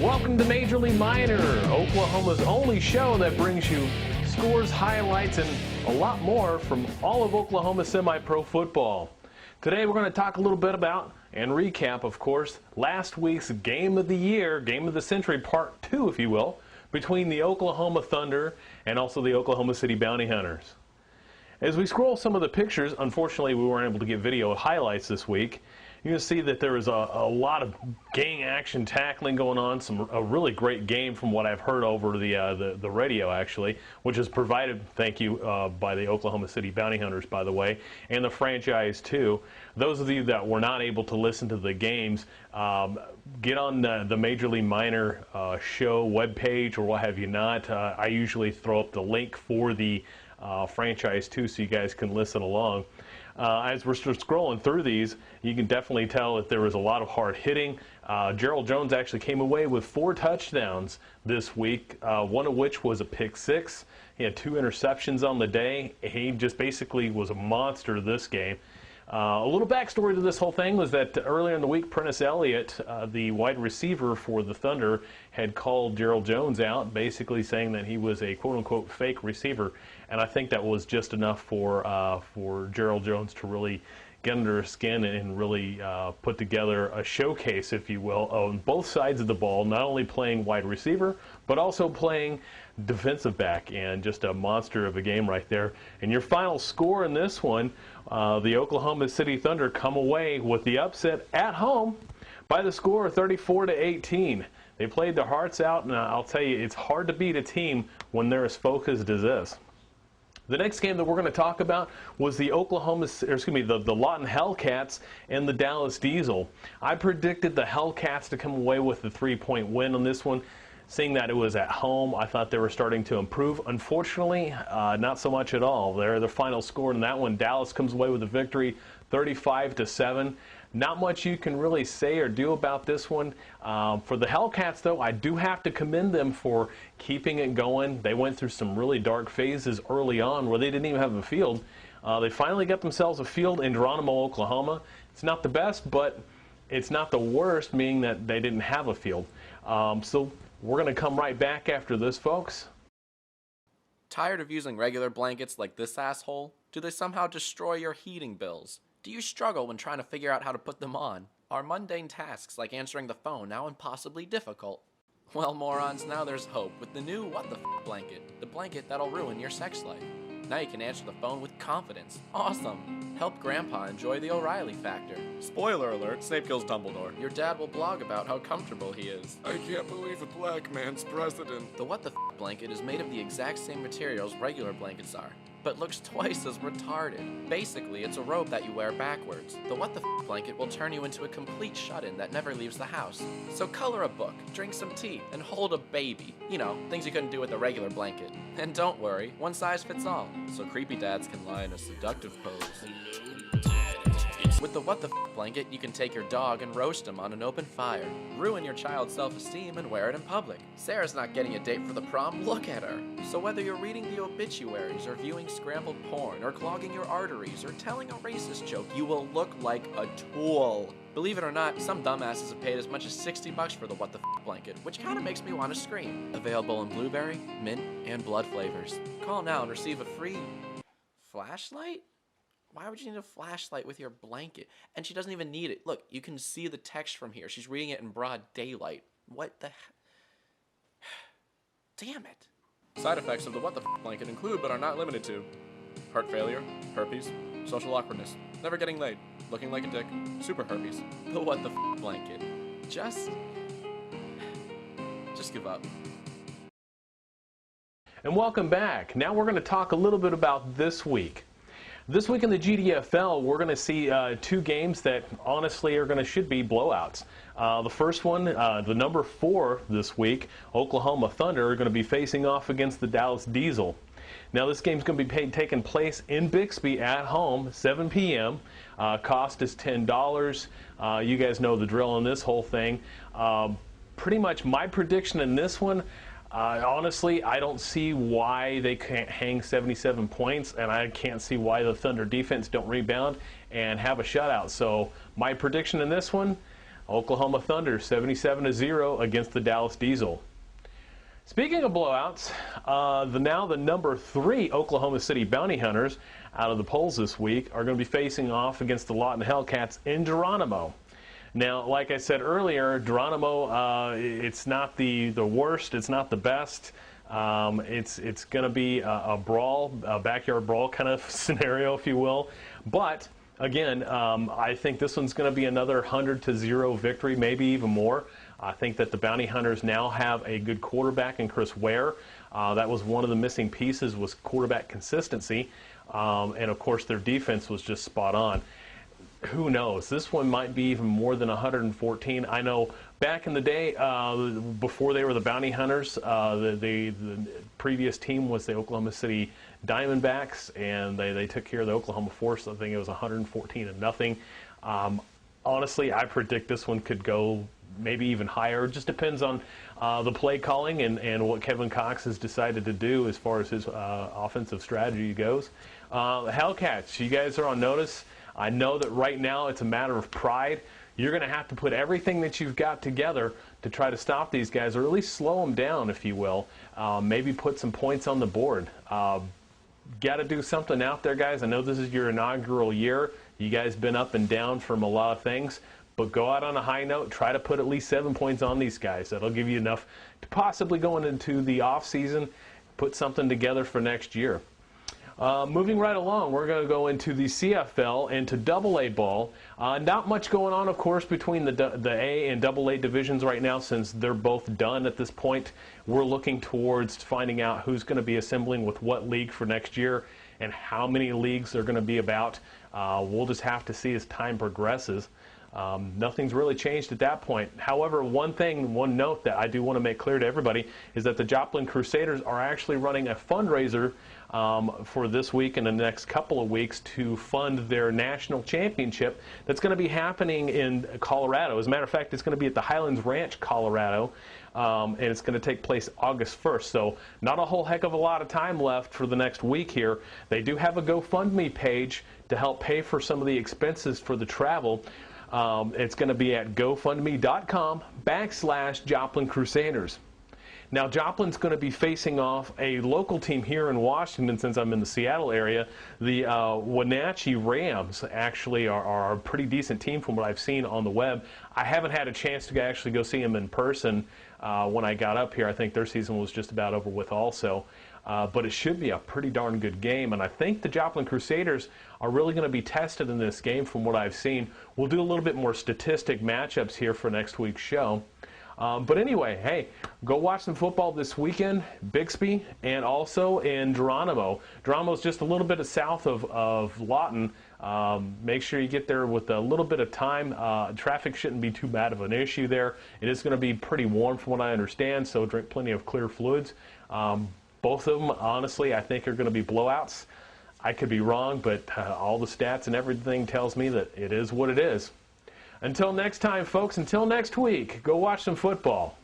Welcome to Major League Minor, Oklahoma's only show that brings you scores, highlights, and a lot more from all of Oklahoma semi-pro football. Today we're going to talk a little bit about, and recap of course, last week's Game of the Year, Game of the Century Part 2 if you will, between the Oklahoma Thunder and also the Oklahoma City Bounty Hunters. As we scroll some of the pictures, unfortunately we weren't able to get video highlights this week. You can see that there is a lot of gang action tackling going on, a really great game from what I've heard over the radio actually, which is provided, thank you, by the Oklahoma City Bounty Hunters, by the way, and the franchise too. Those of you that were not able to listen to the games, get on the Major League Minor show webpage or what have you not. I usually throw up the link for the franchise too, so you guys can listen along. As we're scrolling through these, you can definitely tell that there was a lot of hard hitting. Gerald Jones actually came away with 4 touchdowns this week, one of which was a pick 6. He had 2 interceptions on the day. He just basically was a monster this game. A little backstory to this whole thing was that earlier in the week, Prentice Elliott, the wide receiver for the Thunder, had called Gerald Jones out, basically saying that he was a quote-unquote fake receiver, and I think that was just enough for Gerald Jones to really get under his skin and really put together a showcase, if you will, on both sides of the ball, not only playing wide receiver, but also playing defensive back, and just a monster of a game right there. And your final score in this one, the Oklahoma City Thunder come away with the upset at home by the score of 34-18. They played their hearts out, and I'll tell you, it's hard to beat a team when they're as focused as this. The next game that we're going to talk about was the the Lawton Hellcats and the Dallas Diesel. I predicted the Hellcats to come away with the 3-point win on this one. Seeing that it was at home, I thought they were starting to improve. Unfortunately, not so much at all. They're the final score in that one. Dallas comes away with a victory, 35-7. Not much you can really say or do about this one. For the Hellcats, though, I do have to commend them for keeping it going. They went through some really dark phases early on where they didn't even have a field. They finally got themselves a field in Geronimo, Oklahoma. It's not the best, but it's not the worst, meaning that they didn't have a field. So we're going to come right back after this, folks. Tired of using regular blankets like this asshole? Do they somehow destroy your heating bills? Do you struggle when trying to figure out how to put them on? Are mundane tasks like answering the phone now impossibly difficult? Well, morons, now there's hope with the new What the F blanket, the blanket that'll ruin your sex life. Now you can answer the phone with confidence. Awesome! Help Grandpa enjoy the O'Reilly factor. Spoiler alert, Snape kills Dumbledore. Your dad will blog about how comfortable he is. I can't believe a black man's president. The What the F blanket is made of the exact same materials regular blankets are, but looks twice as retarded. Basically, it's a robe that you wear backwards. The What the F blanket will turn you into a complete shut-in that never leaves the house. So color a book, drink some tea, and hold a baby. You know, things you couldn't do with a regular blanket. And don't worry, one size fits all, so creepy dads can lie in a seductive pose. With the What the F blanket, you can take your dog and roast him on an open fire, ruin your child's self-esteem, and wear it in public. Sarah's not getting a date for the prom, look at her. So whether you're reading the obituaries, or viewing scrambled porn, or clogging your arteries, or telling a racist joke, you will look like a tool. Believe it or not, some dumbasses have paid as much as $60 for the What the F blanket, which kinda makes me want to scream. Available in blueberry, mint, and blood flavors. Call now and receive a free flashlight? Why would you need a flashlight with your blanket? And she doesn't even need it. Look, you can see the text from here. She's reading it in broad daylight. What the Damn it. Side effects of the What the F blanket include, but are not limited to, heart failure, herpes, social awkwardness, never getting laid, looking like a dick, super herpes. The What the F blanket. Just give up. And welcome back. Now we're going to talk a little bit about this week. This week in the GDFL, we're going to see 2 games that honestly should be blowouts. The first one, the number 4 this week, Oklahoma Thunder, are going to be facing off against the Dallas Diesel. Now this game's going to be taking place in Bixby at home, 7 p.m. Cost is $10. You guys know the drill on this whole thing. Pretty much my prediction in this one, honestly, I don't see why they can't hang 77 points, and I can't see why the Thunder defense don't rebound and have a shutout. So my prediction in this one, Oklahoma Thunder 77-0 against the Dallas Diesel. Speaking of blowouts, the number 3 Oklahoma City Bounty Hunters out of the polls this week are going to be facing off against the Lawton Hellcats in Geronimo. Now, like I said earlier, Geronimo, it's not the worst, it's not the best. It's going to be a brawl, a backyard brawl kind of scenario, if you will. But again, I think this one's going to be another 100-0 victory, maybe even more. I think that the Bounty Hunters now have a good quarterback in Chris Ware. That was one of the missing pieces, was quarterback consistency. And of course, their defense was just spot on. Who knows? This one might be even more than 114. I know back in the day, before they were the Bounty Hunters, the previous team was the Oklahoma City Diamondbacks, and they took care of the Oklahoma Force. I think it was 114-0. Honestly, I predict this one could go maybe even higher. It just depends on the play calling and what Kevin Cox has decided to do as far as his offensive strategy goes. Hellcats, you guys are on notice. I know that right now it's a matter of pride. You're going to have to put everything that you've got together to try to stop these guys, or at least slow them down, if you will. Maybe put some points on the board. Got to do something out there, guys. I know this is your inaugural year. You guys been up and down from a lot of things, but go out on a high note. Try to put at least 7 points on these guys. That'll give you enough to possibly going into the off season, put something together for next year. Moving right along, we're going to go into the CFL and to AA ball. Not much going on, of course, between the A and AA divisions right now, since they're both done at this point. We're looking towards finding out who's going to be assembling with what league for next year and how many leagues they're going to be about. We'll just have to see as time progresses. Nothing's really changed at that point. However, one note that I do want to make clear to everybody is that the Joplin Crusaders are actually running a fundraiser for this week and the next couple of weeks to fund their national championship that's going to be happening in Colorado. As a matter of fact, it's going to be at the Highlands Ranch, Colorado, and it's going to take place August 1st. So not a whole heck of a lot of time left for the next week here. They do have a GoFundMe page to help pay for some of the expenses for the travel. It's going to be at gofundme.com/Joplin Crusaders. Now, Joplin's going to be facing off a local team here in Washington, since I'm in the Seattle area. The Wenatchee Rams actually are a pretty decent team from what I've seen on the web. I haven't had a chance to actually go see them in person when I got up here. I think their season was just about over with also. But it should be a pretty darn good game, and I think the Joplin Crusaders are really going to be tested in this game from what I've seen. We'll do a little bit more statistic matchups here for next week's show. But anyway, hey, go watch some football this weekend, Bixby, and also in Geronimo. Geronimo's just a little bit south of Lawton. Make sure you get there with a little bit of time. Traffic shouldn't be too bad of an issue there. It is going to be pretty warm from what I understand, so drink plenty of clear fluids. Both of them, honestly, I think are going to be blowouts. I could be wrong, but all the stats and everything tells me that it is what it is. Until next time, folks, until next week, go watch some football.